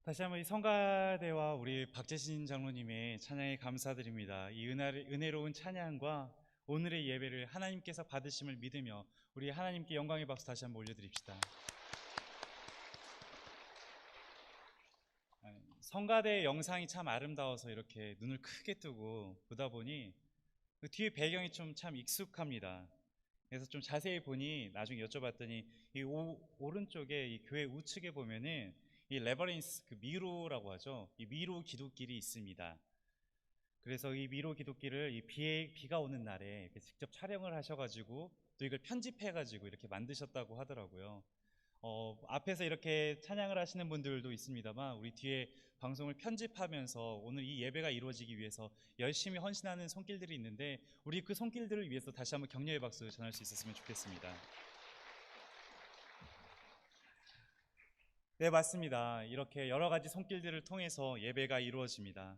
다시 한번 이 성가대와 우리 박재신 장로님의 찬양에 감사드립니다. 이 은혜로운 찬양과 오늘의 예배를 하나님께서 받으심을 믿으며 우리 하나님께 영광의 박수 다시 한번 올려드립시다. 성가대 영상이 참 아름다워서 이렇게 눈을 크게 뜨고 보다 보니 그 뒤에 배경이 좀 참 익숙합니다. 그래서 좀 자세히 보니 나중에 여쭤봤더니 이 오른쪽에 이 교회 우측에 보면은 이 레버런스, 그 미로라고 하죠. 이 미로 기도길이 있습니다. 그래서 이 미로 기도길을 이 비가 오는 날에 직접 촬영을 하셔가지고 또 이걸 편집해가지고 이렇게 만드셨다고 하더라고요. 앞에서 이렇게 찬양을 하시는 분들도 있습니다만 우리 뒤에 방송을 편집하면서 오늘 이 예배가 이루어지기 위해서 열심히 헌신하는 손길들이 있는데 우리 그 손길들을 위해서 다시 한번 격려의 박수 전할 수 있었으면 좋겠습니다. 네, 맞습니다. 이렇게 여러 가지 손길들을 통해서 예배가 이루어집니다.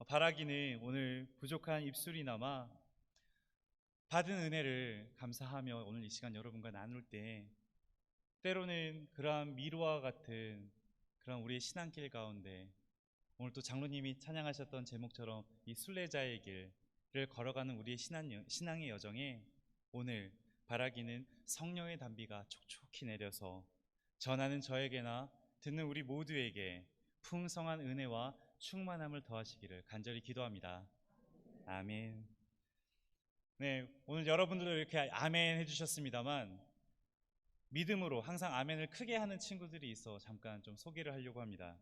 바라기는 오늘 부족한 입술이나마 받은 은혜를 감사하며 오늘 이 시간 여러분과 나눌 때 때로는 그러한 미로와 같은 그런 우리의 신앙길 가운데 오늘 또 장로님이 찬양하셨던 제목처럼 이 순례자의 길을 걸어가는 우리의 신앙의 여정에 오늘 바라기는 성령의 단비가 촉촉히 내려서 전하는 저에게나 듣는 우리 모두에게 풍성한 은혜와 충만함을 더하시기를 간절히 기도합니다. 아멘. 네, 오늘 여러분들도 이렇게 아멘 해주셨습니다만 믿음으로 항상 아멘을 크게 하는 친구들이 있어 잠깐 좀 소개를 하려고 합니다.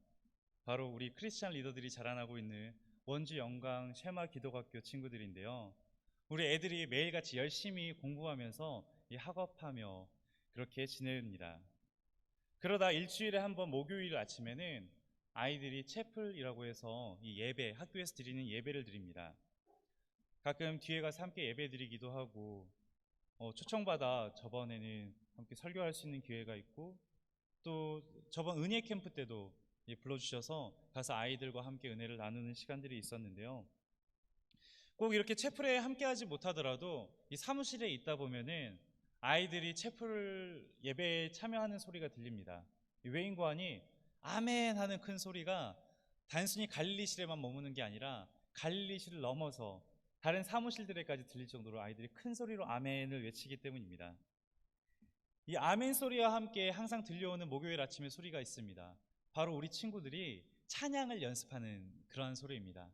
바로 우리 크리스찬 리더들이 자라나고 있는 원주 영광 쉐마 기독학교 친구들인데요. 우리 애들이 매일같이 열심히 공부하면서 이 학업하며 그렇게 지냅니다. 그러다 일주일에 한 번 목요일 아침에는 아이들이 채플이라고 해서 이 예배, 학교에서 드리는 예배를 드립니다. 가끔 뒤에 가서 함께 예배 드리기도 하고 초청받아 저번에는 함께 설교할 수 있는 기회가 있고 또 저번 은혜 캠프 때도 불러주셔서 가서 아이들과 함께 은혜를 나누는 시간들이 있었는데요. 꼭 이렇게 채플에 함께 하지 못하더라도 이 사무실에 있다 보면은 아이들이 채플 예배에 참여하는 소리가 들립니다. 외인관이 아멘 하는 큰 소리가 단순히 갈릴리실에만 머무는 게 아니라 갈릴리실을 넘어서 다른 사무실들에까지 들릴 정도로 아이들이 큰 소리로 아멘을 외치기 때문입니다. 이 아멘 소리와 함께 항상 들려오는 목요일 아침의 소리가 있습니다. 바로 우리 친구들이 찬양을 연습하는 그러한 소리입니다.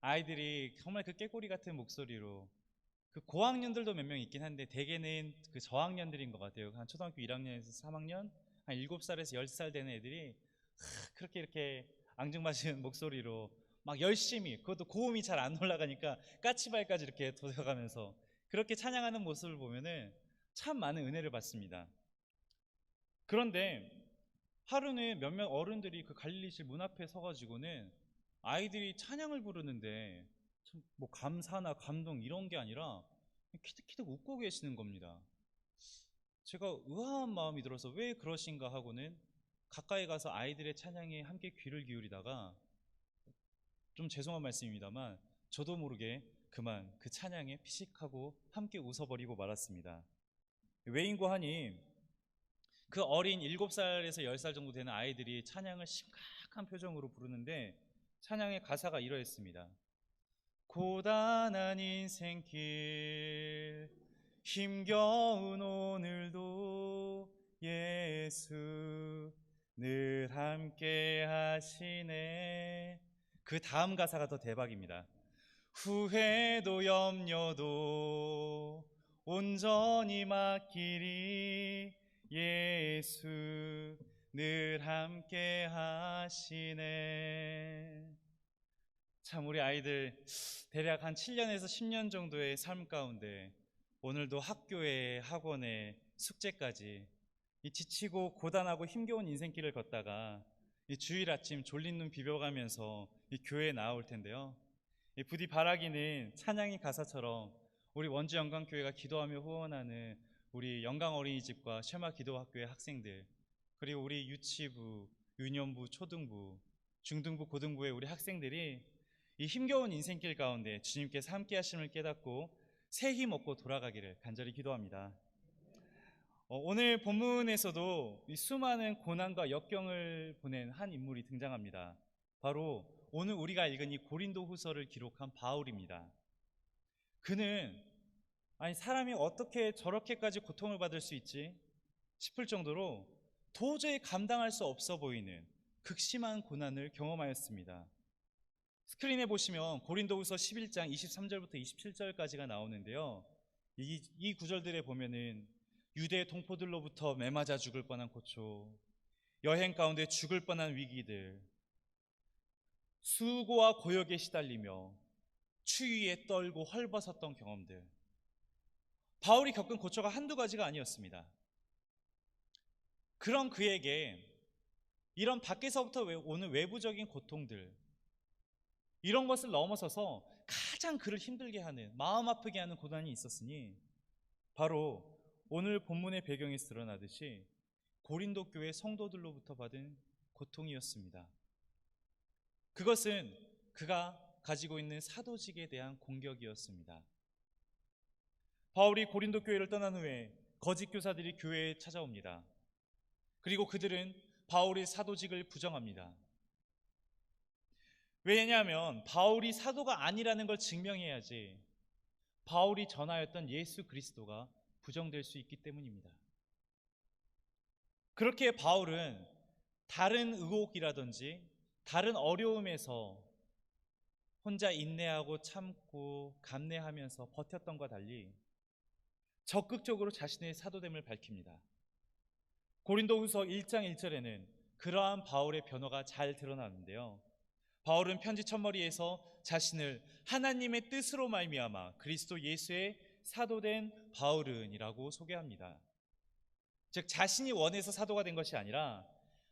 아이들이 정말 그 깨꼬리 같은 목소리로 그 고학년들도 몇 명 있긴 한데 대개는 그 저학년들인 것 같아요. 한 초등학교 1학년에서 3학년, 한 7살에서 10살 되는 애들이 그렇게 이렇게 앙증맞은 목소리로 막 열심히, 그것도 고음이 잘 안 올라가니까 까치발까지 이렇게 도서가면서 그렇게 찬양하는 모습을 보면은 참 많은 은혜를 받습니다. 그런데 하루는 몇몇 어른들이 그 갈릴리실 문 앞에 서가지고는 아이들이 찬양을 부르는데 참 뭐 감사나 감동 이런 게 아니라 키득키득 웃고 계시는 겁니다. 제가 의아한 마음이 들어서 왜 그러신가 하고는 가까이 가서 아이들의 찬양에 함께 귀를 기울이다가 좀 죄송한 말씀입니다만 저도 모르게 그만 그 찬양에 피식하고 함께 웃어버리고 말았습니다. 왜인고 하니 그 어린 7살에서 10살 정도 되는 아이들이 찬양을 심각한 표정으로 부르는데 찬양의 가사가 이러했습니다. 고단한 인생길 힘겨운 오늘도 예수 늘 함께 하시네. 그 다음 가사가 더 대박입니다. 후회도 염려도 온전히 맡기리 예수 늘 함께 하시네. 참 우리 아이들 대략 한 7년에서 10년 정도의 삶 가운데 오늘도 학교에 학원에 숙제까지 이 지치고 고단하고 힘겨운 인생길을 걷다가 이 주일 아침 졸린 눈 비벼가면서 이 교회에 나올 텐데요. 이 부디 바라기는 찬양의 가사처럼 우리 원주 영광교회가 기도하며 후원하는 우리 영광 어린이집과 쉐마 기도학교의 학생들, 그리고 우리 유치부, 유년부, 초등부, 중등부, 고등부의 우리 학생들이 이 힘겨운 인생길 가운데 주님께서 함께 하심을 깨닫고 새 힘 얻고 돌아가기를 간절히 기도합니다. 오늘 본문에서도 이 수많은 고난과 역경을 보낸 한 인물이 등장합니다. 바로 오늘 우리가 읽은 이 고린도 후서를 기록한 바울입니다. 그는 사람이 어떻게 저렇게까지 고통을 받을 수 있지 싶을 정도로 도저히 감당할 수 없어 보이는 극심한 고난을 경험하였습니다. 스크린에 보시면 고린도후서 11장 23절부터 27절까지가 나오는데요. 이 구절들에 보면은 유대 동포들로부터 매맞아 죽을 뻔한 고초, 여행 가운데 죽을 뻔한 위기들, 수고와 고역에 시달리며 추위에 떨고 헐벗었던 경험들, 바울이 겪은 고초가 한두 가지가 아니었습니다. 그런 그에게 이런 밖에서부터 오는 외부적인 고통들, 이런 것을 넘어서서 가장 그를 힘들게 하는, 마음 아프게 하는 고난이 있었으니 바로 오늘 본문의 배경에서 드러나듯이 고린도 교회 성도들로부터 받은 고통이었습니다. 그것은 그가 가지고 있는 사도직에 대한 공격이었습니다. 바울이 고린도 교회를 떠난 후에 거짓 교사들이 교회에 찾아옵니다. 그리고 그들은 바울의 사도직을 부정합니다. 왜냐하면 바울이 사도가 아니라는 걸 증명해야지 바울이 전하였던 예수 그리스도가 부정될 수 있기 때문입니다. 그렇게 바울은 다른 의혹이라든지 다른 어려움에서 혼자 인내하고 참고 감내하면서 버텼던 것과 달리 적극적으로 자신의 사도됨을 밝힙니다. 고린도후서 1장 1절에는 그러한 바울의 변화가 잘 드러나는데요. 바울은 편지 첫머리에서 자신을 하나님의 뜻으로 말미암아 그리스도 예수의 사도된 바울은이라고 소개합니다. 즉 자신이 원해서 사도가 된 것이 아니라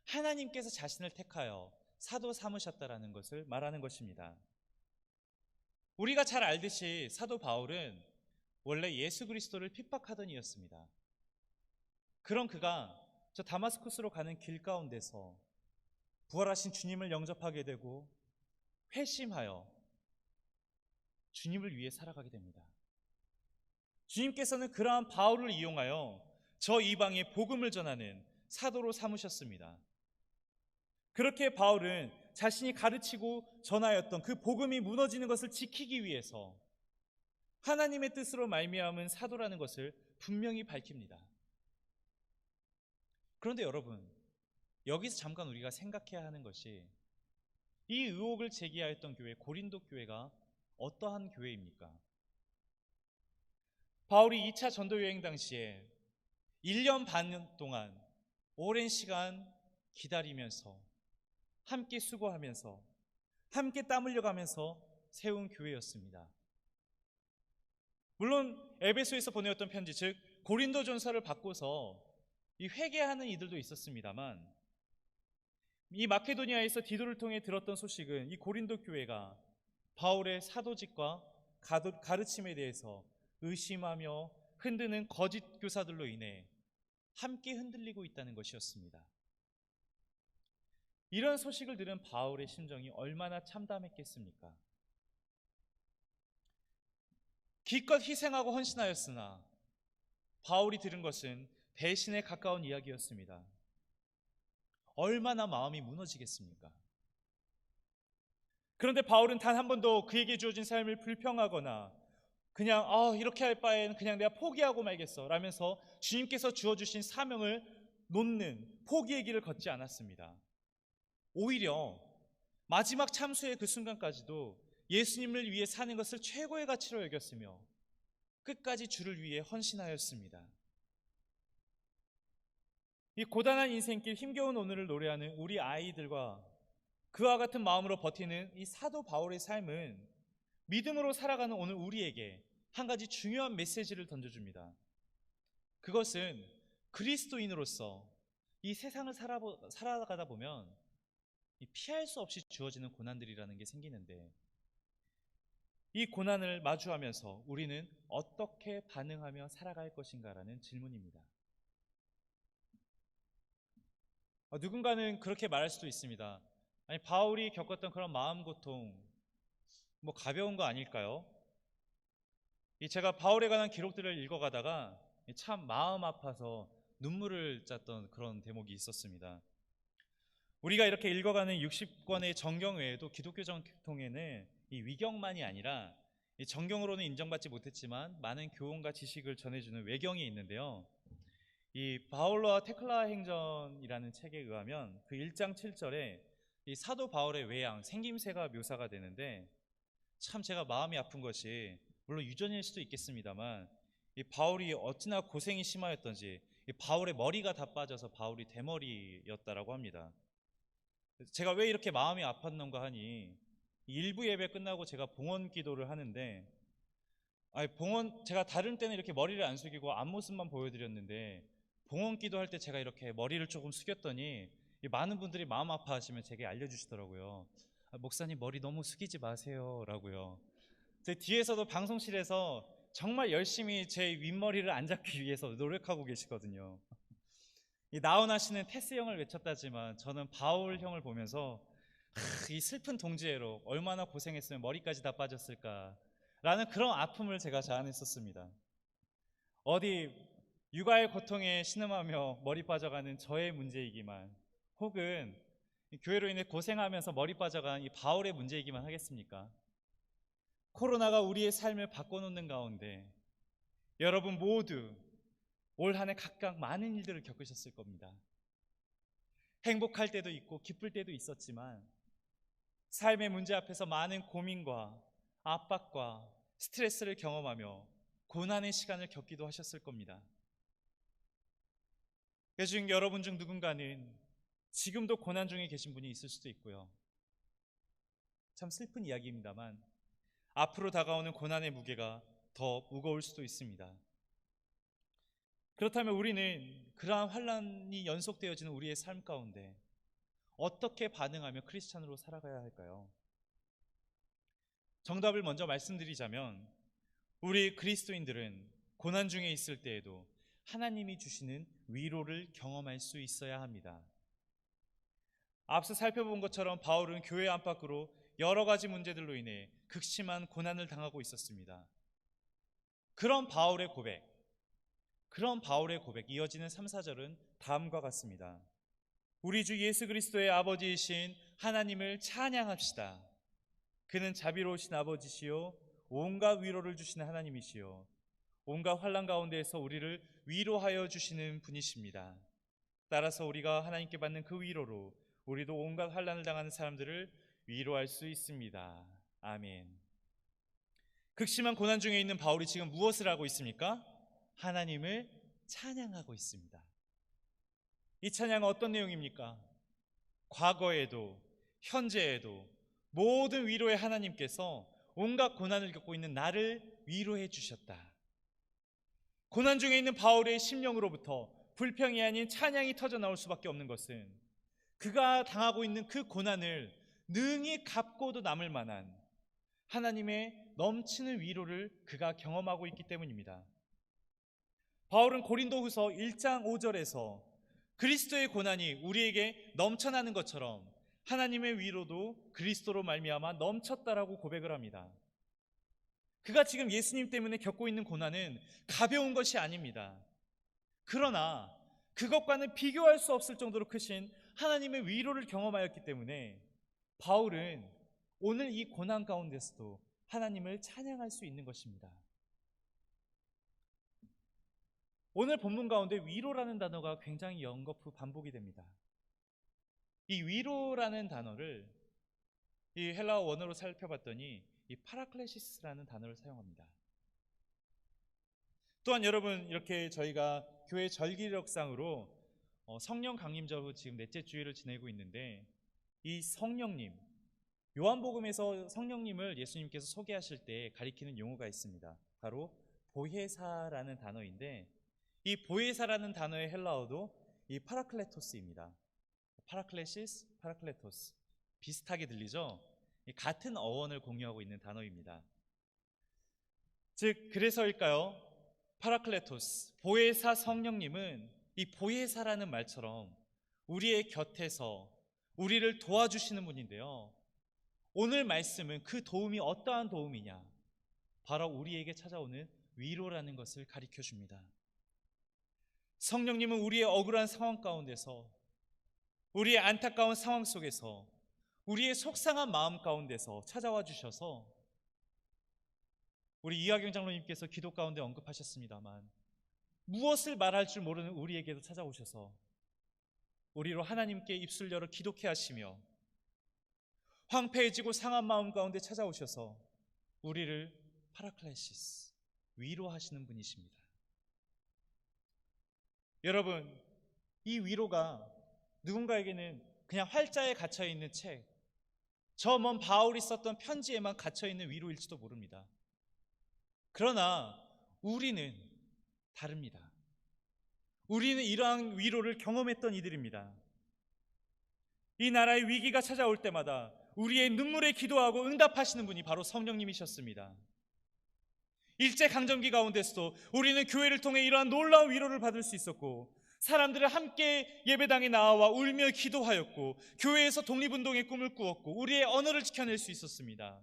하나님께서 자신을 택하여 사도 삼으셨다라는 것을 말하는 것입니다. 우리가 잘 알듯이 사도 바울은 원래 예수 그리스도를 핍박하던 이였습니다. 그런 그가 저 다마스쿠스로 가는 길 가운데서 부활하신 주님을 영접하게 되고 회심하여 주님을 위해 살아가게 됩니다. 주님께서는 그러한 바울을 이용하여 저 이방에 복음을 전하는 사도로 삼으셨습니다. 그렇게 바울은 자신이 가르치고 전하였던 그 복음이 무너지는 것을 지키기 위해서 하나님의 뜻으로 말미암은 사도라는 것을 분명히 밝힙니다. 그런데 여러분, 여기서 잠깐 우리가 생각해야 하는 것이 이 의혹을 제기하였던 교회, 고린도 교회가 어떠한 교회입니까? 바울이 2차 전도 여행 당시에 1년 반 동안 오랜 시간 기다리면서 함께 수고하면서 함께 땀 흘려가면서 세운 교회였습니다. 물론 에베소에서 보내었던 편지, 즉 고린도전서를 바꿔서 이 회개하는 이들도 있었습니다만 이 마케도니아에서 디도를 통해 들었던 소식은 이 고린도 교회가 바울의 사도직과 가르침에 대해서 의심하며 흔드는 거짓 교사들로 인해 함께 흔들리고 있다는 것이었습니다. 이런 소식을 들은 바울의 심정이 얼마나 참담했겠습니까? 기껏 희생하고 헌신하였으나 바울이 들은 것은 배신에 가까운 이야기였습니다. 얼마나 마음이 무너지겠습니까? 그런데 바울은 단 한 번도 그에게 주어진 삶을 불평하거나 그냥 이렇게 할 바에는 그냥 내가 포기하고 말겠어 라면서 주님께서 주어주신 사명을 놓는 포기의 길을 걷지 않았습니다. 오히려 마지막 참수의 그 순간까지도 예수님을 위해 사는 것을 최고의 가치로 여겼으며 끝까지 주를 위해 헌신하였습니다. 이 고단한 인생길, 힘겨운 오늘을 노래하는 우리 아이들과 그와 같은 마음으로 버티는 이 사도 바울의 삶은 믿음으로 살아가는 오늘 우리에게 한 가지 중요한 메시지를 던져줍니다. 그것은 그리스도인으로서 이 세상을 살아가다 보면 피할 수 없이 주어지는 고난들이라는 게 생기는데 이 고난을 마주하면서 우리는 어떻게 반응하며 살아갈 것인가라는 질문입니다. 누군가는 그렇게 말할 수도 있습니다. 아니, 바울이 겪었던 그런 마음 고통 가벼운 거 아닐까요? 제가 바울에 관한 기록들을 읽어가다가 참 마음 아파서 눈물을 짰던 그런 대목이 있었습니다. 우리가 이렇게 읽어가는 60권의 정경 외에도 기독교 정통에는 이 위경만이 아니라 이 정경으로는 인정받지 못했지만 많은 교훈과 지식을 전해주는 외경이 있는데요. 이 바울로와 테클라 행전이라는 책에 의하면 그 1장 7절에 이 사도 바울의 외양, 생김새가 묘사가 되는데, 참 제가 마음이 아픈 것이, 물론 유전일 수도 있겠습니다만, 이 바울이 어찌나 고생이 심하였던지 이 바울의 머리가 다 빠져서 바울이 대머리였다라고 합니다. 제가 왜 이렇게 마음이 아팠는가 하니, 일부 예배 끝나고 제가 봉헌 기도를 하는데, 제가 다른 때는 이렇게 머리를 안 숙이고 앞모습만 보여드렸는데, 봉헌 기도할 때 제가 이렇게 머리를 조금 숙였더니 많은 분들이 마음 아파하시면 제게 알려주시더라고요. 목사님 머리 너무 숙이지 마세요 라고요. 제 뒤에서도 방송실에서 정말 열심히 제 윗머리를 안 잡기 위해서 노력하고 계시거든요. 이 나훈아 씨는 테스 형을 외쳤다지만 저는 바울 형을 보면서 이 슬픈 동지애로 얼마나 고생했으면 머리까지 다 빠졌을까 라는 그런 아픔을 제가 자아냈었습니다. 어디 육아의 고통에 신음하며 머리 빠져가는 저의 문제이기만, 혹은 교회로 인해 고생하면서 머리 빠져간 이 바울의 문제이기만 하겠습니까? 코로나가 우리의 삶을 바꿔놓는 가운데 여러분 모두 올 한 해 각각 많은 일들을 겪으셨을 겁니다. 행복할 때도 있고 기쁠 때도 있었지만 삶의 문제 앞에서 많은 고민과 압박과 스트레스를 경험하며 고난의 시간을 겪기도 하셨을 겁니다. 그중 여러분 중 누군가는 지금도 고난 중에 계신 분이 있을 수도 있고요. 참 슬픈 이야기입니다만 앞으로 다가오는 고난의 무게가 더 무거울 수도 있습니다. 그렇다면 우리는 그러한 환난이 연속되어지는 우리의 삶 가운데 어떻게 반응하며 크리스찬으로 살아가야 할까요? 정답을 먼저 말씀드리자면, 우리 그리스도인들은 고난 중에 있을 때에도 하나님이 주시는 위로를 경험할 수 있어야 합니다. 앞서 살펴본 것처럼 바울은 교회 안팎으로 여러 가지 문제들로 인해 극심한 고난을 당하고 있었습니다. 그런 바울의 고백, 이어지는 3, 4절은 다음과 같습니다. 우리 주 예수 그리스도의 아버지이신 하나님을 찬양합시다. 그는 자비로우신 아버지시요 온갖 위로를 주시는 하나님이시요 온갖 환난 가운데에서 우리를 위로하여 주시는 분이십니다. 따라서 우리가 하나님께 받는 그 위로로 우리도 온갖 환난을 당하는 사람들을 위로할 수 있습니다. 아멘. 극심한 고난 중에 있는 바울이 지금 무엇을 하고 있습니까? 하나님을 찬양하고 있습니다. 이 찬양은 어떤 내용입니까? 과거에도 현재에도 모든 위로의 하나님께서 온갖 고난을 겪고 있는 나를 위로해 주셨다. 고난 중에 있는 바울의 심령으로부터 불평이 아닌 찬양이 터져 나올 수밖에 없는 것은 그가 당하고 있는 그 고난을 능히 갚고도 남을 만한 하나님의 넘치는 위로를 그가 경험하고 있기 때문입니다. 바울은 고린도후서 1장 5절에서 그리스도의 고난이 우리에게 넘쳐나는 것처럼 하나님의 위로도 그리스도로 말미암아 넘쳤다라고 고백을 합니다. 그가 지금 예수님 때문에 겪고 있는 고난은 가벼운 것이 아닙니다. 그러나 그것과는 비교할 수 없을 정도로 크신 하나님의 위로를 경험하였기 때문에 바울은 오늘 이 고난 가운데서도 하나님을 찬양할 수 있는 것입니다. 오늘 본문 가운데 위로라는 단어가 굉장히 연거푸 반복이 됩니다. 이 위로라는 단어를 이 헬라어 원어로 살펴봤더니 이 파라클레시스라는 단어를 사용합니다. 또한 여러분, 이렇게 저희가 교회 절기력상으로 성령 강림절로 지금 넷째 주일을 지내고 있는데, 이 성령님, 요한복음에서 성령님을 예수님께서 소개하실 때 가리키는 용어가 있습니다. 바로 보혜사라는 단어인데, 이 보혜사라는 단어의 헬라어도 이 파라클레토스입니다. 파라클레시스, 파라클레토스, 비슷하게 들리죠? 같은 어원을 공유하고 있는 단어입니다. 즉, 그래서일까요? 파라클레토스, 보혜사 성령님은 이 보혜사라는 말처럼 우리의 곁에서 우리를 도와주시는 분인데요, 오늘 말씀은 그 도움이 어떠한 도움이냐? 바로 우리에게 찾아오는 위로라는 것을 가리켜 줍니다. 성령님은 우리의 억울한 상황 가운데서, 우리의 안타까운 상황 속에서, 우리의 속상한 마음 가운데서 찾아와 주셔서, 우리 이하경 장로님께서 기도 가운데 언급하셨습니다만, 무엇을 말할 줄 모르는 우리에게도 찾아오셔서 우리로 하나님께 입술 열어 기도케 하시며, 황폐해지고 상한 마음 가운데 찾아오셔서 우리를 파라클레시스, 위로하시는 분이십니다. 여러분, 이 위로가 누군가에게는 그냥 활자에 갇혀있는 책, 저 먼 바울이 썼던 편지에만 갇혀있는 위로일지도 모릅니다. 그러나 우리는 다릅니다. 우리는 이러한 위로를 경험했던 이들입니다. 이 나라의 위기가 찾아올 때마다 우리의 눈물에 기도하고 응답하시는 분이 바로 성령님이셨습니다. 일제강점기 가운데서도 우리는 교회를 통해 이러한 놀라운 위로를 받을 수 있었고, 사람들을 함께 예배당에 나와 울며 기도하였고, 교회에서 독립운동의 꿈을 꾸었고, 우리의 언어를 지켜낼 수 있었습니다.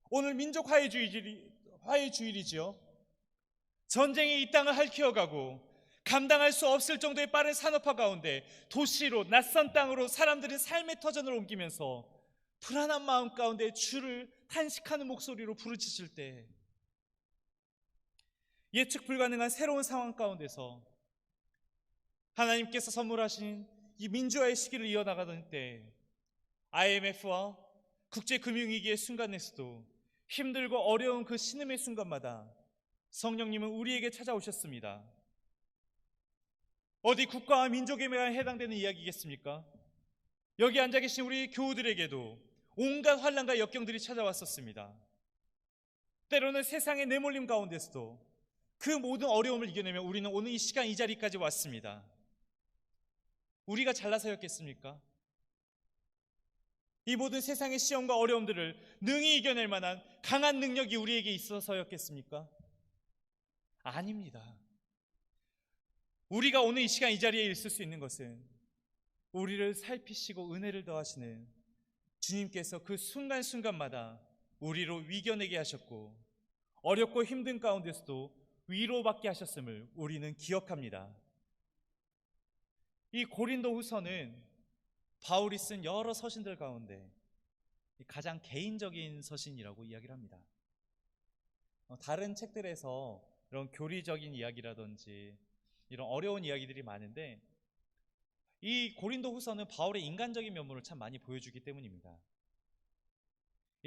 오늘 민족 화해주일이지요. 전쟁이 이 땅을 핥혀가고 감당할 수 없을 정도의 빠른 산업화 가운데 도시로, 낯선 땅으로 사람들은 삶의 터전을 옮기면서 불안한 마음 가운데 주를 탄식하는 목소리로 부르짖을 때, 예측 불가능한 새로운 상황 가운데서 하나님께서 선물하신 이 민주화의 시기를 이어나가던 때, IMF와 국제금융위기의 순간에서도 힘들고 어려운 그 신음의 순간마다 성령님은 우리에게 찾아오셨습니다. 어디 국가와 민족에만 해당되는 이야기겠습니까? 여기 앉아 계신 우리 교우들에게도 온갖 환난과 역경들이 찾아왔었습니다. 때로는 세상의 내몰림 가운데서도 그 모든 어려움을 이겨내며 우리는 오늘 이 시간 이 자리까지 왔습니다. 우리가 잘나서였겠습니까? 이 모든 세상의 시험과 어려움들을 능히 이겨낼 만한 강한 능력이 우리에게 있어서였겠습니까? 아닙니다. 우리가 오늘 이 시간 이 자리에 있을 수 있는 것은 우리를 살피시고 은혜를 더하시는 주님께서 그 순간순간마다 우리로 이겨내게 하셨고, 어렵고 힘든 가운데서도 위로받게 하셨음을 우리는 기억합니다. 이 고린도 후서는 바울이 쓴 여러 서신들 가운데 가장 개인적인 서신이라고 이야기를 합니다. 다른 책들에서 이런 교리적인 이야기라든지 이런 어려운 이야기들이 많은데, 이 고린도 후서는 바울의 인간적인 면모를 참 많이 보여주기 때문입니다.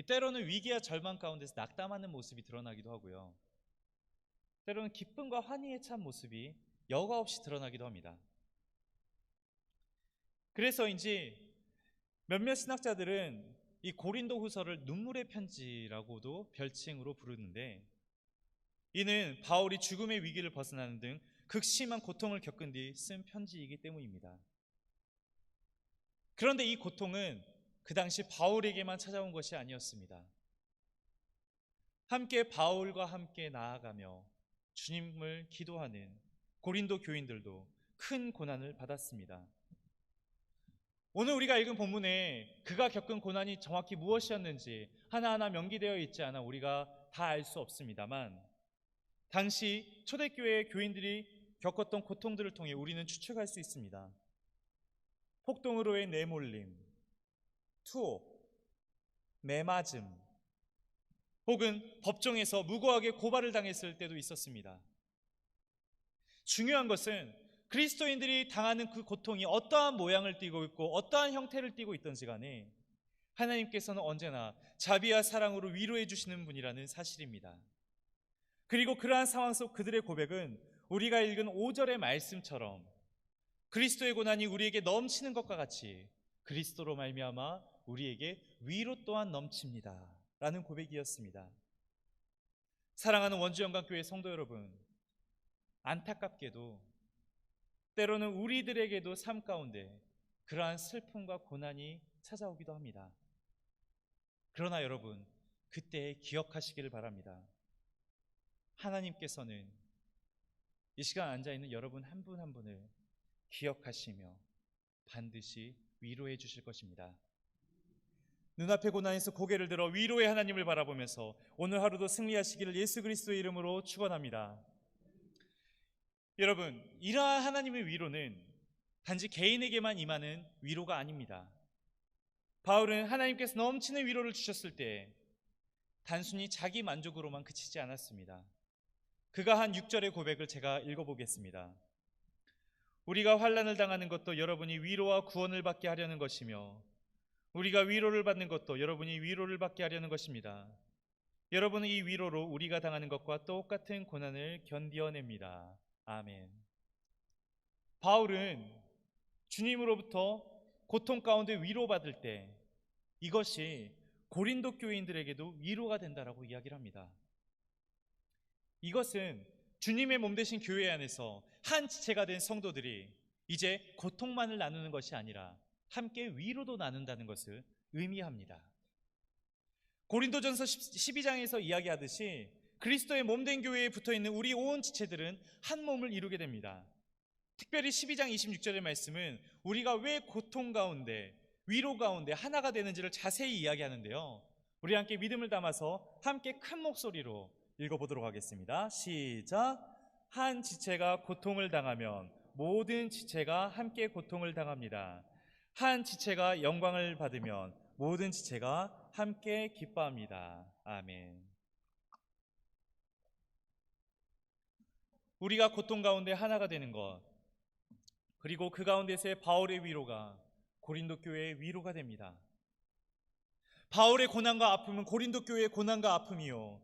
때로는 위기와 절망 가운데서 낙담하는 모습이 드러나기도 하고요, 때로는 기쁨과 환희에 찬 모습이 여과 없이 드러나기도 합니다. 그래서인지 몇몇 신학자들은 이 고린도 후서를 눈물의 편지라고도 별칭으로 부르는데, 이는 바울이 죽음의 위기를 벗어나는 등 극심한 고통을 겪은 뒤 쓴 편지이기 때문입니다. 그런데 이 고통은 그 당시 바울에게만 찾아온 것이 아니었습니다. 함께 바울과 함께 나아가며 주님을 기도하는 고린도 교인들도 큰 고난을 받았습니다. 오늘 우리가 읽은 본문에 그가 겪은 고난이 정확히 무엇이었는지 하나하나 명기되어 있지 않아 우리가 다 알 수 없습니다만, 당시 초대교회 교인들이 겪었던 고통들을 통해 우리는 추측할 수 있습니다. 폭동으로의 내몰림, 투옥, 매맞음, 혹은 법정에서 무고하게 고발을 당했을 때도 있었습니다. 중요한 것은 그리스도인들이 당하는 그 고통이 어떠한 모양을 띠고 있고 어떠한 형태를 띠고 있던지 간에 하나님께서는 언제나 자비와 사랑으로 위로해 주시는 분이라는 사실입니다. 그리고 그러한 상황 속 그들의 고백은 우리가 읽은 5절의 말씀처럼 그리스도의 고난이 우리에게 넘치는 것과 같이 그리스도로 말미암아 우리에게 위로 또한 넘칩니다 라는 고백이었습니다. 사랑하는 원주영광교회 성도 여러분, 안타깝게도 때로는 우리들에게도 삶 가운데 그러한 슬픔과 고난이 찾아오기도 합니다. 그러나 여러분, 그때 기억하시기를 바랍니다. 하나님께서는 이 시간 앉아있는 여러분 한 분 한 분을 기억하시며 반드시 위로해 주실 것입니다. 눈앞의 고난에서 고개를 들어 위로의 하나님을 바라보면서 오늘 하루도 승리하시기를 예수 그리스도의 이름으로 축원합니다. 여러분, 이러한 하나님의 위로는 단지 개인에게만 임하는 위로가 아닙니다. 바울은 하나님께서 넘치는 위로를 주셨을 때 단순히 자기 만족으로만 그치지 않았습니다. 그가 한 6절의 고백을 제가 읽어보겠습니다. 우리가 환난을 당하는 것도 여러분이 위로와 구원을 받게 하려는 것이며 우리가 위로를 받는 것도 여러분이 위로를 받게 하려는 것입니다. 여러분은 이 위로로 우리가 당하는 것과 똑같은 고난을 견디어냅니다. 아멘. 바울은 주님으로부터 고통 가운데 위로받을 때 이것이 고린도 교인들에게도 위로가 된다라고 이야기를 합니다. 이것은 주님의 몸 되신 교회 안에서 한 지체가 된 성도들이 이제 고통만을 나누는 것이 아니라 함께 위로도 나눈다는 것을 의미합니다. 고린도전서 12장에서 이야기하듯이 그리스도의 몸 된 교회에 붙어있는 우리 온 지체들은 한 몸을 이루게 됩니다. 특별히 12장 26절의 말씀은 우리가 왜 고통 가운데 위로 가운데 하나가 되는지를 자세히 이야기하는데요, 우리 함께 믿음을 담아서 함께 큰 목소리로 읽어보도록 하겠습니다. 시작. 한 지체가 고통을 당하면 모든 지체가 함께 고통을 당합니다. 한 지체가 영광을 받으면 모든 지체가 함께 기뻐합니다. 아멘. 우리가 고통 가운데 하나가 되는 것, 그리고 그 가운데서의 바울의 위로가 고린도 교회의 위로가 됩니다. 바울의 고난과 아픔은 고린도 교회의 고난과 아픔이요,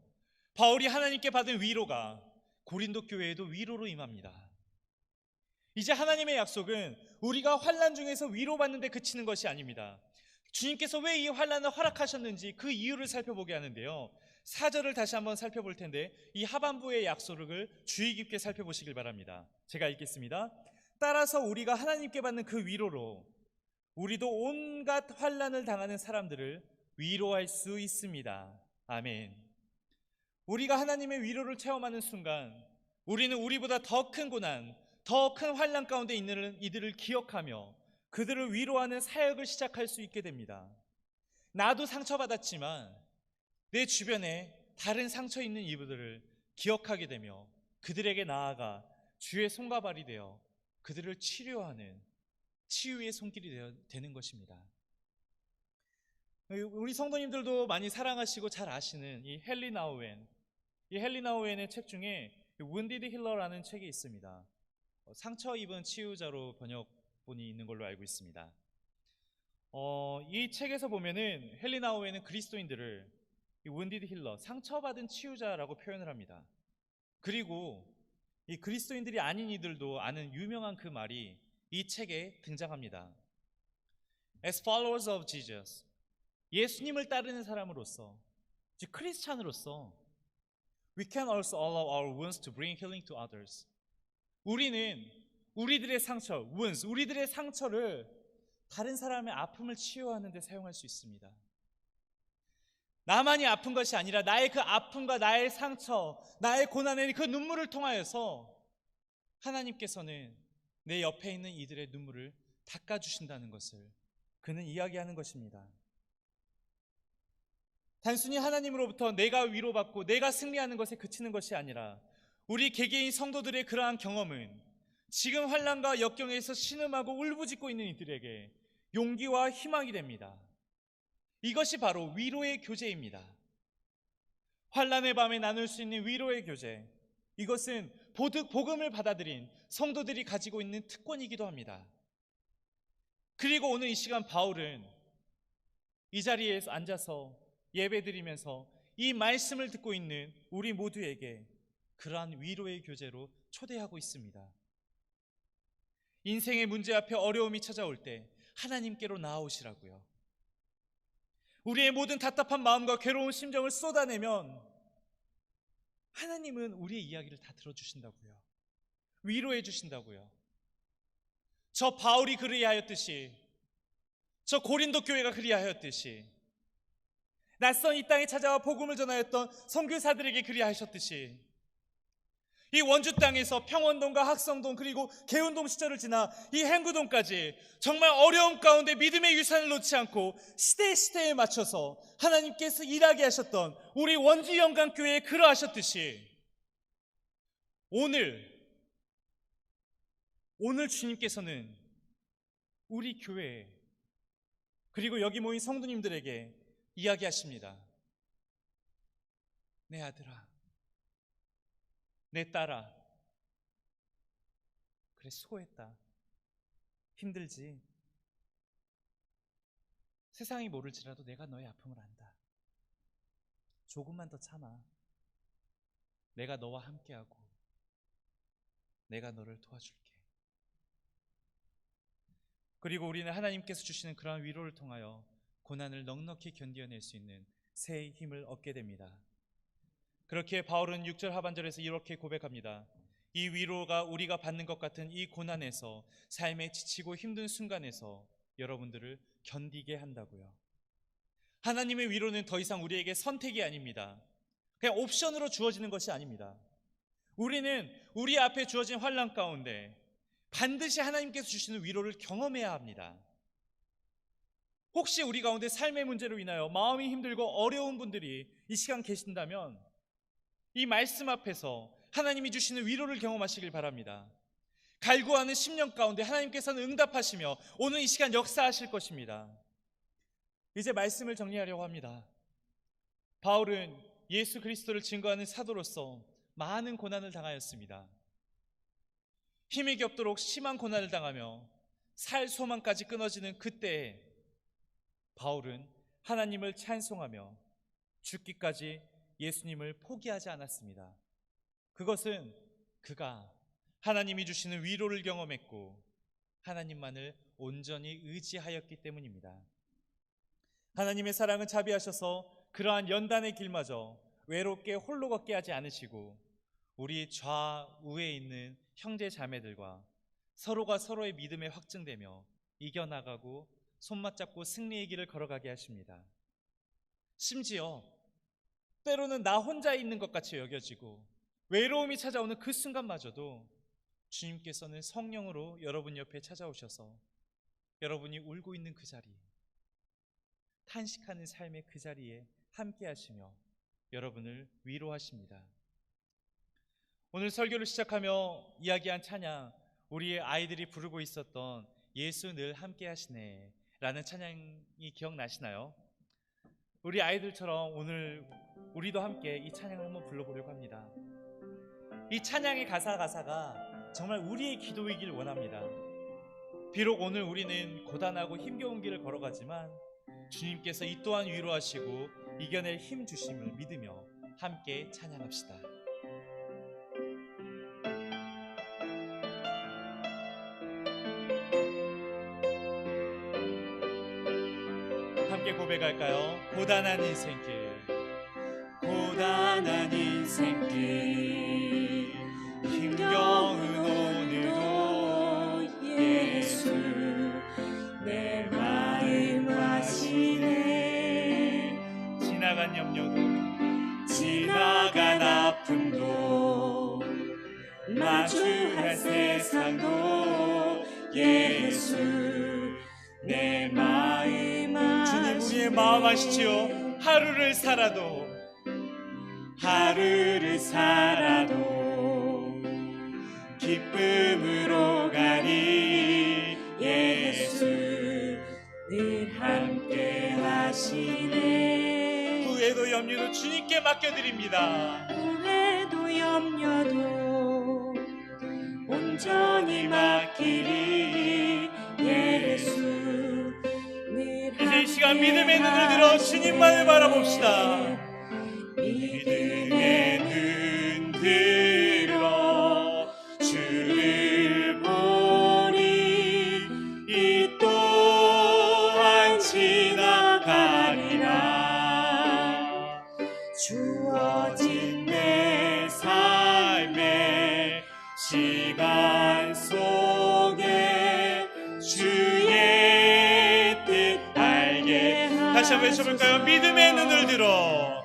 바울이 하나님께 받은 위로가 고린도 교회에도 위로로 임합니다. 이제 하나님의 약속은 우리가 환난 중에서 위로받는 데 그치는 것이 아닙니다. 주님께서 왜 이 환난을 허락하셨는지 그 이유를 살펴보게 하는데요, 4절을 다시 한번 살펴볼 텐데 이 하반부의 약속을 주의 깊게 살펴보시길 바랍니다. 제가 읽겠습니다. 따라서 우리가 하나님께 받는 그 위로로 우리도 온갖 환난을 당하는 사람들을 위로할 수 있습니다. 아멘. 우리가 하나님의 위로를 체험하는 순간 우리는 우리보다 더 큰 고난, 더 큰 환난 가운데 있는 이들을 기억하며 그들을 위로하는 사역을 시작할 수 있게 됩니다. 나도 상처받았지만 내 주변에 다른 상처 있는 이들을 기억하게 되며 그들에게 나아가 주의 손과 발이 되어 그들을 치료하는 치유의 손길이 되는 것입니다. 우리 성도님들도 많이 사랑하시고 잘 아시는 이 헨리 나우엔, 이 헨리 나우엔의 책 중에 Wounded Healer라는 책이 있습니다. 상처 입은 치유자로 번역본이 있는 걸로 알고 있습니다. 이 책에서 보면은 헨리 나우엔은 그리스도인들을 이 Wounded Healer, 상처받은 치유자라고 표현을 합니다. 그리고 이 그리스도인들이 아닌 이들도 아는 유명한 그 말이 이 책에 등장합니다. As followers of Jesus, 예수님을 따르는 사람으로서, 즉 크리스찬으로서 We can also allow our wounds to bring healing to others. 우리는 우리들의 상처, wounds, 우리들의 상처를 다른 사람의 아픔을 치유하는 데 사용할 수 있습니다. 나만이 아픈 것이 아니라 나의 그 아픔과 나의 상처, 나의 고난의 그 눈물을 통하여서 하나님께서는 내 옆에 있는 이들의 눈물을 닦아주신다는 것을 그는 이야기하는 것입니다. 단순히 하나님으로부터 내가 위로받고 내가 승리하는 것에 그치는 것이 아니라 우리 개개인 성도들의 그러한 경험은 지금 환난과 역경에서 신음하고 울부짖고 있는 이들에게 용기와 희망이 됩니다. 이것이 바로 위로의 교제입니다. 환난의 밤에 나눌 수 있는 위로의 교제, 이것은 복음을 받아들인 성도들이 가지고 있는 특권이기도 합니다. 그리고 오늘 이 시간 바울은 이 자리에 앉아서 예배드리면서 이 말씀을 듣고 있는 우리 모두에게 그러한 위로의 교제로 초대하고 있습니다. 인생의 문제 앞에 어려움이 찾아올 때 하나님께로 나아오시라고요. 우리의 모든 답답한 마음과 괴로운 심정을 쏟아내면 하나님은 우리의 이야기를 다 들어주신다고요. 위로해 주신다고요. 저 바울이 그리하였듯이, 저 고린도 교회가 그리하였듯이, 낯선 이 땅에 찾아와 복음을 전하였던 선교사들에게 그리하셨듯이, 이 원주 땅에서 평원동과 학성동 그리고 개운동 시절을 지나 이 행구동까지 정말 어려움 가운데 믿음의 유산을 놓지 않고 시대에 맞춰서 하나님께서 일하게 하셨던 우리 원주 영광교회에 그러하셨듯이 오늘 오늘 주님께서는 우리 교회 그리고 여기 모인 성도님들에게 이야기하십니다. 내 아들아, 내 딸아, 그래 수고했다. 힘들지? 세상이 모를지라도 내가 너의 아픔을 안다. 조금만 더 참아. 내가 너와 함께하고 내가 너를 도와줄게. 그리고 우리는 하나님께서 주시는 그러한 위로를 통하여 고난을 넉넉히 견뎌낼 수 있는 새 힘을 얻게 됩니다. 그렇게 바울은 6절 하반절에서 이렇게 고백합니다. 이 위로가 우리가 받는 것 같은 이 고난에서, 삶에 지치고 힘든 순간에서 여러분들을 견디게 한다고요. 하나님의 위로는 더 이상 우리에게 선택이 아닙니다. 그냥 옵션으로 주어지는 것이 아닙니다. 우리는 우리 앞에 주어진 환난 가운데 반드시 하나님께서 주시는 위로를 경험해야 합니다. 혹시 우리 가운데 삶의 문제로 인하여 마음이 힘들고 어려운 분들이 이 시간 계신다면 이 말씀 앞에서 하나님이 주시는 위로를 경험하시길 바랍니다. 갈구하는 심령 가운데 하나님께서는 응답하시며 오늘 이 시간 역사하실 것입니다. 이제 말씀을 정리하려고 합니다. 바울은 예수 그리스도를 증거하는 사도로서 많은 고난을 당하였습니다. 힘이 겹도록 심한 고난을 당하며 살 소망까지 끊어지는 그때에 바울은 하나님을 찬송하며 죽기까지 예수님을 포기하지 않았습니다. 그것은 그가 하나님이 주시는 위로를 경험했고 하나님만을 온전히 의지하였기 때문입니다. 하나님의 사랑은 자비하셔서 그러한 연단의 길마저 외롭게 홀로 걷게 하지 않으시고 우리 좌우에 있는 형제 자매들과 서로가 서로의 믿음에 확증되며 이겨나가고 손맞잡고 승리의 길을 걸어가게 하십니다. 심지어 때로는 나 혼자 있는 것 같이 여겨지고 외로움이 찾아오는 그 순간마저도 주님께서는 성령으로 여러분 옆에 찾아오셔서 여러분이 울고 있는 그 자리, 탄식하는 삶의 그 자리에 함께 하시며 여러분을 위로하십니다. 오늘 설교를 시작하며 이야기한 찬양, 우리의 아이들이 부르고 있었던 예수 늘 함께 하시네 라는 찬양이 기억나시나요? 우리 아이들처럼 오늘 우리도 함께 이 찬양을 한번 불러보려고 합니다. 이 찬양의 가사가 정말 우리의 기도이길 원합니다. 비록 오늘 우리는 고단하고 힘겨운 길을 걸어가지만 주님께서 이 또한 위로하시고 이겨낼 힘 주심을 믿으며 함께 찬양합시다. 함께 고백할까요? 고단한 인생길, 고단한 인생길, 힘겨운 오늘도 예수 내 마음 아시네. 지나간 염려도 지나간 아픔도 마주할 세상도 예수 내 마음 아시네. 주님 우리의 마음 아시지요? 하루를 살아도 기쁨으로 가니 예수 늘 함께 하시네. 후회도 염려도 주님께 맡겨드립니다. 후회도 염려도 온전히 맡기리 예수 늘 이제 이 시간 믿음의 눈을 들어 주님만을 바라봅시다. 믿음의 눈 들어 주를 보리 이 또한 지나가리라. 주어진 내 삶의 시간 속에 주의 뜻 알게 다시 한번 외쳐볼까요? 믿음의 눈을 들어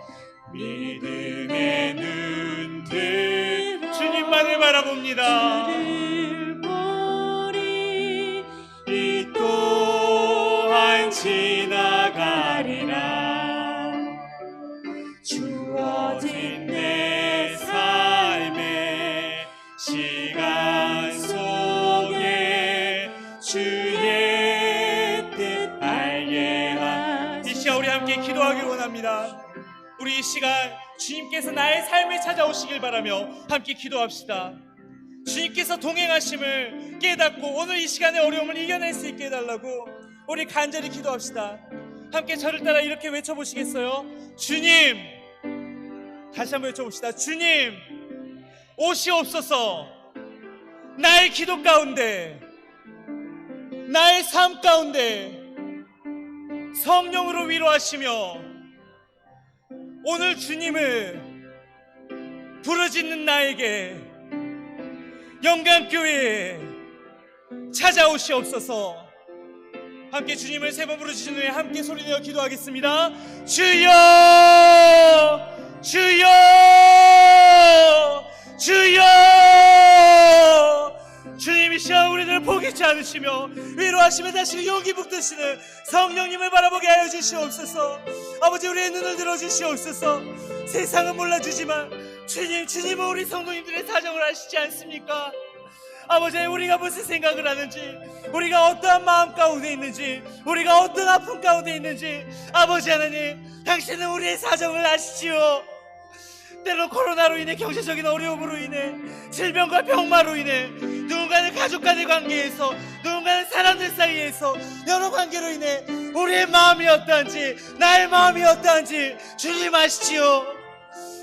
믿음의 눈들 주님만을 바라봅니다. 주를 보리 이 또한 지나가리라. 주어진 내 삶의 시간 속에 시간, 우리 이 시간 주님께서 나의 삶에 찾아오시길 바라며 함께 기도합시다. 주님께서 동행하심을 깨닫고 오늘 이 시간의 어려움을 이겨낼 수 있게 해달라고 우리 간절히 기도합시다. 함께 저를 따라 이렇게 외쳐보시겠어요? 주님, 다시 한번 외쳐봅시다. 주님, 오시옵소서. 나의 기도 가운데, 나의 삶 가운데 성령으로 위로하시며 오늘 주님을 부르짖는 나에게 영광교회에 찾아오시옵소서. 함께 주님을 세 번 부르짖은 후에 함께 소리내어 기도하겠습니다. 주여, 주여, 주여. 주님 이 시간 우리들을 포기치 않으시며 위로하시며 다시 용기 북드시는 성령님을 바라보게 하여 주시옵소서. 아버지, 우리의 눈을 들어주시옵소서. 세상은 몰라주지만 주님은 우리 성도님들의 사정을 아시지 않습니까? 아버지, 우리가 무슨 생각을 하는지, 우리가 어떠한 마음 가운데 있는지, 우리가 어떤 아픔 가운데 있는지, 아버지 하나님, 당신은 우리의 사정을 아시지요. 때로 코로나로 인해, 경제적인 어려움으로 인해, 질병과 병마로 인해, 누군가는 가족 간의 관계에서, 누군가는 사람들 사이에서, 여러 관계로 인해 우리의 마음이 어떠한지, 나의 마음이 어떠한지 주님 아시지요.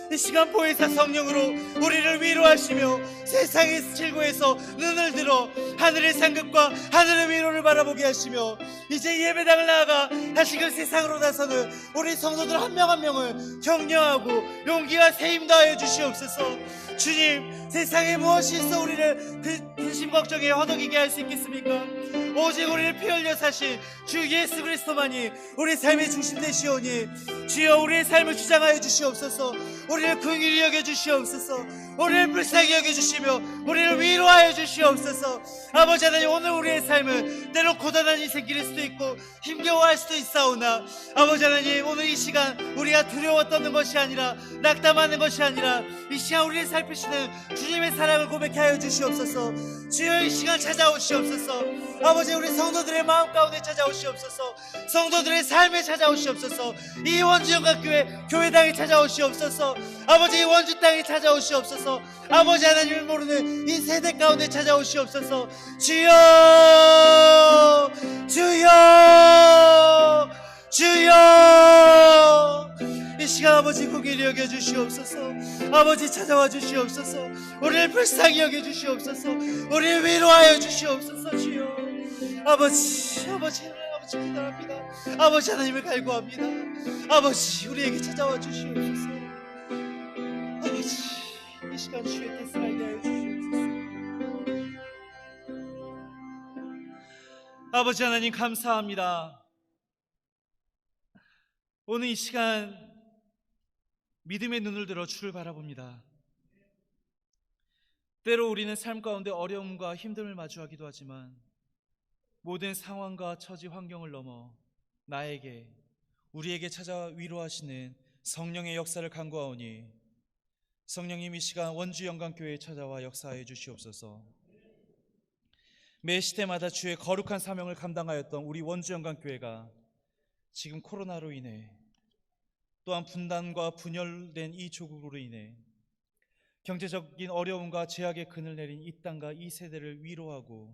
이 시간 보혜사 성령으로 우리를 위로하시며 세상의 질고에서 눈을 들어 하늘의 상급과 하늘의 위로를 바라보게 하시며 이제 예배당을 나아가 다시금 세상으로 나서는 우리 성도들 한 명 한 명을 격려하고 용기와 세임 더하여 주시옵소서. 주님, 세상에 무엇이 있어 우리를 근심 걱정에 허덕이게 할 수 있겠습니까? 오직 우리를 피 흘려 사신 주 예수 그리스도만이 우리 삶의 중심 되시오니 주여, 우리의 삶을 주장하여 주시옵소서. 우리를 긍휼히 여겨 주시옵소서. 우리를 불쌍히 여겨 주시며 우리를 위로하여 주시옵소서. 아버지 하나님, 오늘 우리의 삶은 때로 고단한 인생길일 수도 있고 힘겨워할 수도 있사오나 아버지 하나님, 오늘 이 시간 우리가 두려워 떠는 것이 아니라 낙담하는 것이 아니라 이 시간 우리를 살피시는 주님의 사랑을 고백해 하여 주시옵소서. 주여, 이 시간 찾아오시옵소서. 아버지, 우리 성도들의 마음 가운데 찾아오시옵소서. 성도들의 삶에 찾아오시옵소서. 이 원주영광교회 교회당에 찾아오시옵소서. 아버지, 이 원주 땅에 찾아오시옵소서. 아버지 하나님을 모르는 이 세대 가운데 찾아오시옵소서. 주여, 주여, 주여. 이 시간 아버지 긍휼히 여겨 주시옵소서. 아버지, 찾아와 주시옵소서. 우리를 불쌍히 여겨 주시옵소서. 우리를 위로하여 주시옵소서. 주여, 아버지 기도합니다. 아버지 하나님을 갈구합니다. 아버지, 우리에게 찾아와 주시옵소서. 아버지, 이 시간 주의 뜻을 알게 하여 주시옵소서. 아버지 하나님, 감사합니다. 오늘 이 시간 믿음의 눈을 들어 주를 바라봅니다. 때로 우리는 삶 가운데 어려움과 힘듦을 마주하기도 하지만 모든 상황과 처지 환경을 넘어 나에게, 우리에게 찾아와 위로하시는 성령의 역사를 간구하오니 성령님, 이 시간 원주 영광교회에 찾아와 역사하여 주시옵소서. 매 시대마다 주의 거룩한 사명을 감당하였던 우리 원주 영광교회가 지금 코로나로 인해, 또한 분단과 분열된 이 조국으로 인해 경제적인 어려움과 제약의 그늘 내린 이 땅과 이 세대를 위로하고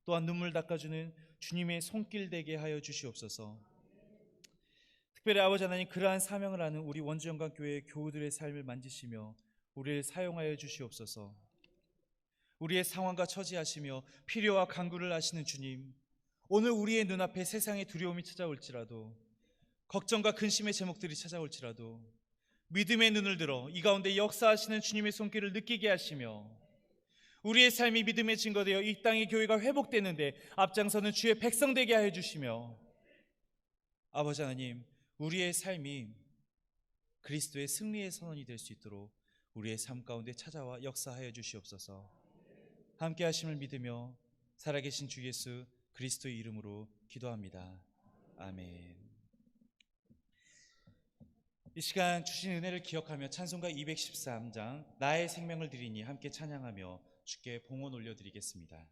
또한 눈물 닦아주는 주님의 손길 되게 하여 주시옵소서. 특별히 아버지 하나님, 그러한 사명을 하는 우리 원주영광교회 교우들의 삶을 만지시며 우리를 사용하여 주시옵소서. 우리의 상황과 처지하시며 필요와 간구를 하시는 주님, 오늘 우리의 눈앞에 세상의 두려움이 찾아올지라도, 걱정과 근심의 제목들이 찾아올지라도 믿음의 눈을 들어 이 가운데 역사하시는 주님의 손길을 느끼게 하시며 우리의 삶이 믿음의 증거되어 이 땅의 교회가 회복되는데 앞장서는 주의 백성 되게 하여 주시며, 아버지 하나님, 우리의 삶이 그리스도의 승리의 선언이 될 수 있도록 우리의 삶 가운데 찾아와 역사하여 주시옵소서. 함께 하심을 믿으며 살아계신 주 예수 그리스도의 이름으로 기도합니다. 아멘. 이 시간 주신 은혜를 기억하며 찬송가 213장 나의 생명을 드리니 함께 찬양하며 주께 봉헌 올려드리겠습니다.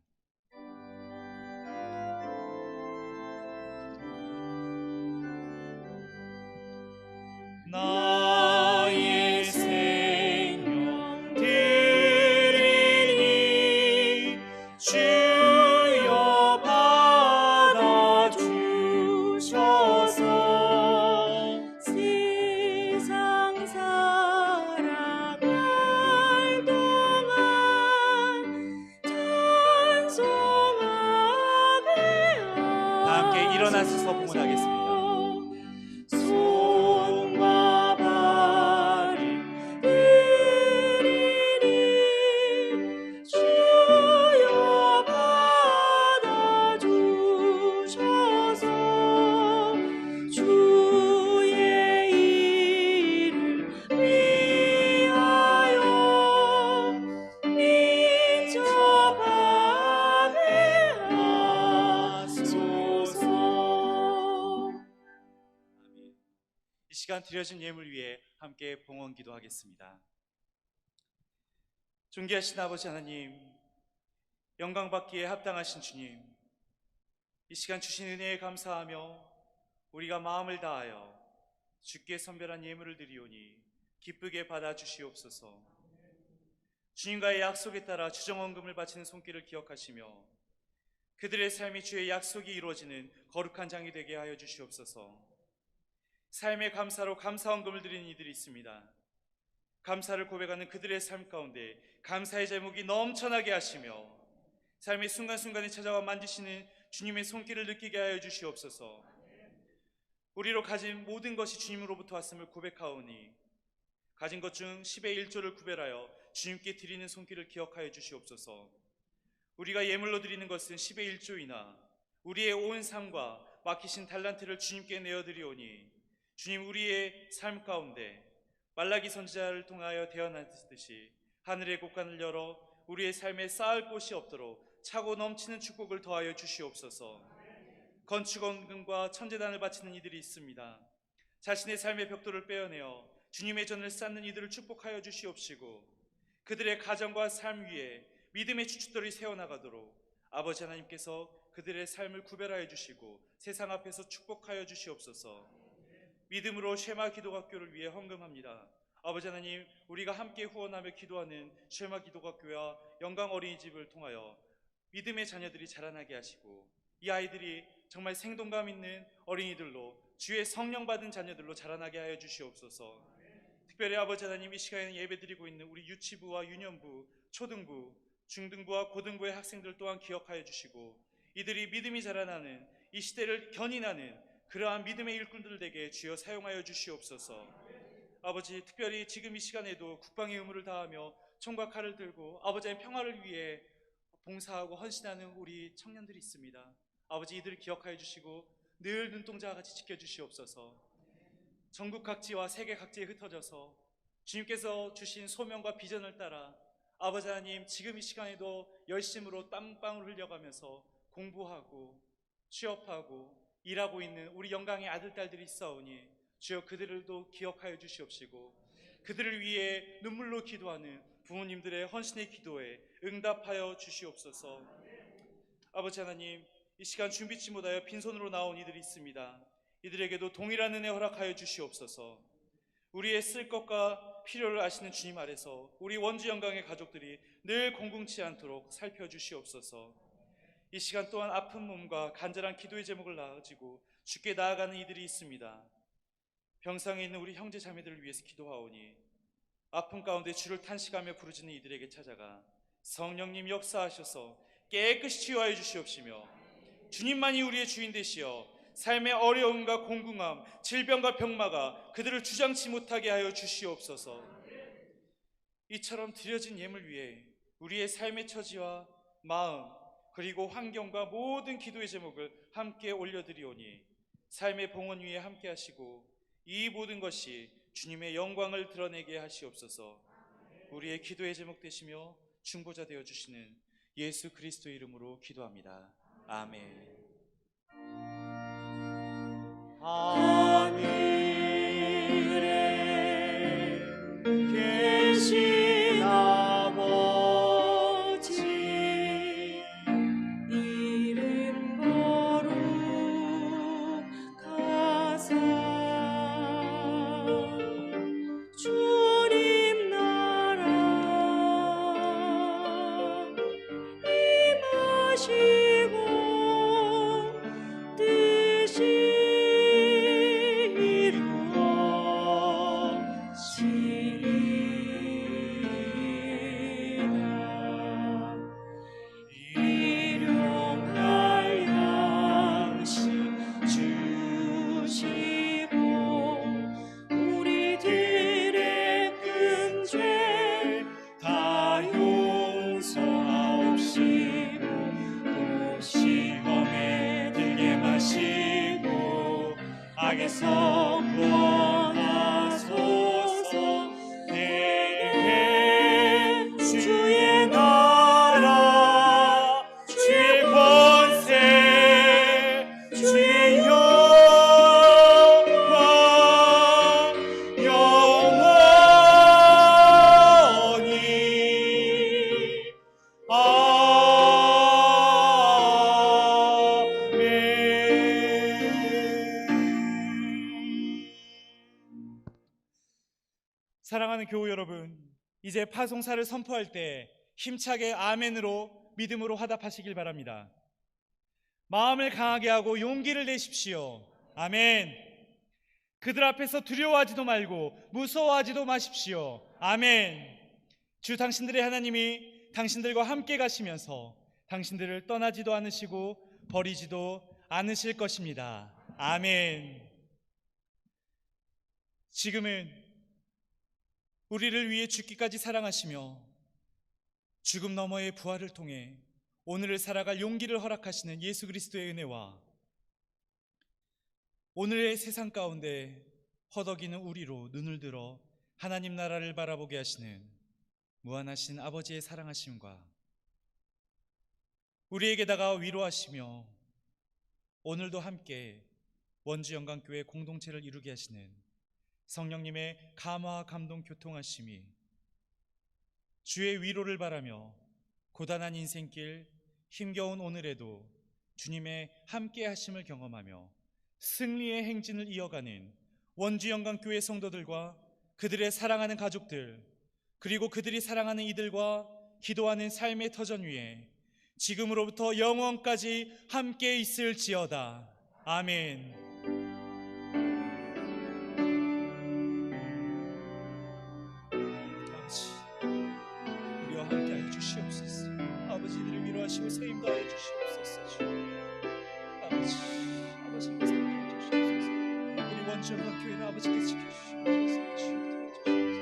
나의 생명 드리니 주여 받아주셔서 세상 살아갈 동안 찬송하게 다 함께 일어나서 봉헌하겠습니다. 손과 발을 드리니 주여 받아주셔서 주의 이름 위하여 민첩하게 하소서. 이 시간 드려진 예물 위해 함께 봉헌 기도하겠습니다. 존귀하신 아버지 하나님, 영광 받기에 합당하신 주님, 이 시간 주신 은혜에 감사하며 우리가 마음을 다하여 주께 선별한 예물을 드리오니 기쁘게 받아 주시옵소서. 주님과의 약속에 따라 주정헌금을 바치는 손길을 기억하시며 그들의 삶이 주의 약속이 이루어지는 거룩한 장이 되게 하여 주시옵소서. 삶의 감사로 감사헌금을 드리는 이들이 있습니다. 감사를 고백하는 그들의 삶 가운데 감사의 제목이 넘쳐나게 하시며 삶의 순간순간에 찾아와 만지시는 주님의 손길을 느끼게 하여 주시옵소서. 우리로 가진 모든 것이 주님으로부터 왔음을 고백하오니 가진 것 중 10의 1조를 구별하여 주님께 드리는 손길을 기억하여 주시옵소서. 우리가 예물로 드리는 것은 10의 1조이나 우리의 온 삶과 맡기신 달란트를 주님께 내어드리오니 주님, 우리의 삶 가운데 말라기 선지자를 통하여 대언하듯이 하늘의 곳간을 열어 우리의 삶에 쌓을 곳이 없도록 차고 넘치는 축복을 더하여 주시옵소서. 건축원금과 천재단을 바치는 이들이 있습니다. 자신의 삶의 벽돌을 빼어내어 주님의 전을 쌓는 이들을 축복하여 주시옵시고 그들의 가정과 삶 위에 믿음의 주춧돌이 세워나가도록 아버지 하나님께서 그들의 삶을 구별하여 주시고 세상 앞에서 축복하여 주시옵소서. 믿음으로 쉐마 기도학교를 위해 헌금합니다. 아버지 하나님, 우리가 함께 후원하며 기도하는 쉐마 기도학교와 영광 어린이집을 통하여 믿음의 자녀들이 자라나게 하시고 이 아이들이 정말 생동감 있는 어린이들로 주의 성령 받은 자녀들로 자라나게 하여 주시옵소서. 특별히 아버지 하나님, 이 시간에 예배드리고 있는 우리 유치부와 유년부, 초등부, 중등부와 고등부의 학생들 또한 기억하여 주시고 이들이 믿음이 자라나는 이 시대를 견인하는 그러한 믿음의 일꾼들에게 주여 사용하여 주시옵소서. 아버지, 특별히 지금 이 시간에도 국방의 의무를 다하며 총과 칼을 들고 아버지의 평화를 위해 봉사하고 헌신하는 우리 청년들이 있습니다. 아버지, 이들을 기억하여 주시고 늘 눈동자와 같이 지켜주시옵소서. 전국 각지와 세계 각지에 흩어져서 주님께서 주신 소명과 비전을 따라 아버지 하나님, 지금 이 시간에도 열심으로 땀방울 흘려가면서 공부하고 취업하고 일하고 있는 우리 영광의 아들, 딸들이 있사오니 주여 그들도 기억하여 주시옵시고 그들을 위해 눈물로 기도하는 부모님들의 헌신의 기도에 응답하여 주시옵소서. 아버지 하나님, 이 시간 준비치 못하여 빈손으로 나온 이들이 있습니다. 이들에게도 동일한 은혜 허락하여 주시옵소서. 우리의 쓸 것과 필요를 아시는 주님 아래서 우리 원주 영광의 가족들이 늘 공공치 않도록 살펴주시옵소서. 이 시간 또한 아픈 몸과 간절한 기도의 제목을 가지고 주께 나아가는 이들이 있습니다. 병상에 있는 우리 형제 자매들을 위해서 기도하오니 아픔 가운데 주를 탄식하며 부르짖는 이들에게 찾아가 성령님 역사하셔서 깨끗이 치유하여 주시옵시며 주님만이 우리의 주인 되시어 삶의 어려움과 공궁함, 질병과 병마가 그들을 주장치 못하게 하여 주시옵소서. 이처럼 드려진 예물 위에 우리의 삶의 처지와 마음 그리고 환경과 모든 기도의 제목을 함께 올려드리오니 삶의 봉헌 위에 함께 하시고 이 모든 것이 주님의 영광을 드러내게 하시옵소서. 우리의 기도의 제목 되시며 중보자 되어주시는 예수 그리스도 이름으로 기도합니다. 아멘. 하늘에 계신 아버지 이름 거룩하사 일용할 양식 주시고 우리들의 큰 죄 다 용서하옵시고 또 시험에 들게 마시고 악에서 구원하소서. 내게 주의 나라 주의 권세 주의 영광 영원히 아멘. 사랑하는 교우 여러분, 이제 파송사를 선포할 때 힘차게 아멘으로 믿음으로 화답하시길 바랍니다. 마음을 강하게 하고 용기를 내십시오. 아멘. 그들 앞에서 두려워하지도 말고 무서워하지도 마십시오. 아멘. 주 당신들의 하나님이 당신들과 함께 가시면서 당신들을 떠나지도 않으시고 버리지도 않으실 것입니다. 아멘. 지금은 우리를 위해 죽기까지 사랑하시며 죽음 너머의 부활을 통해 오늘을 살아갈 용기를 허락하시는 예수 그리스도의 은혜와 오늘의 세상 가운데 허덕이는 우리로 눈을 들어 하나님 나라를 바라보게 하시는 무한하신 아버지의 사랑하심과 우리에게 다가와 위로하시며 오늘도 함께 원주영광교회 공동체를 이루게 하시는 성령님의 감화 감동 교통하심이 주의 위로를 바라며 고단한 인생길 힘겨운 오늘에도 주님의 함께 하심을 경험하며 승리의 행진을 이어가는 원주영광교회 성도들과 그들의 사랑하는 가족들 그리고 그들이 사랑하는 이들과 기도하는 삶의 터전 위에 지금으로부터 영원까지 함께 있을지어다. 아멘. 우리와 함께하여 주시옵소서. 아버지들을 위로하시고 세임도 하여 주시옵소서. 아버지 함께 주시옵소서. 우리 원주영광교회를 아버지께서 지켜주시옵소서.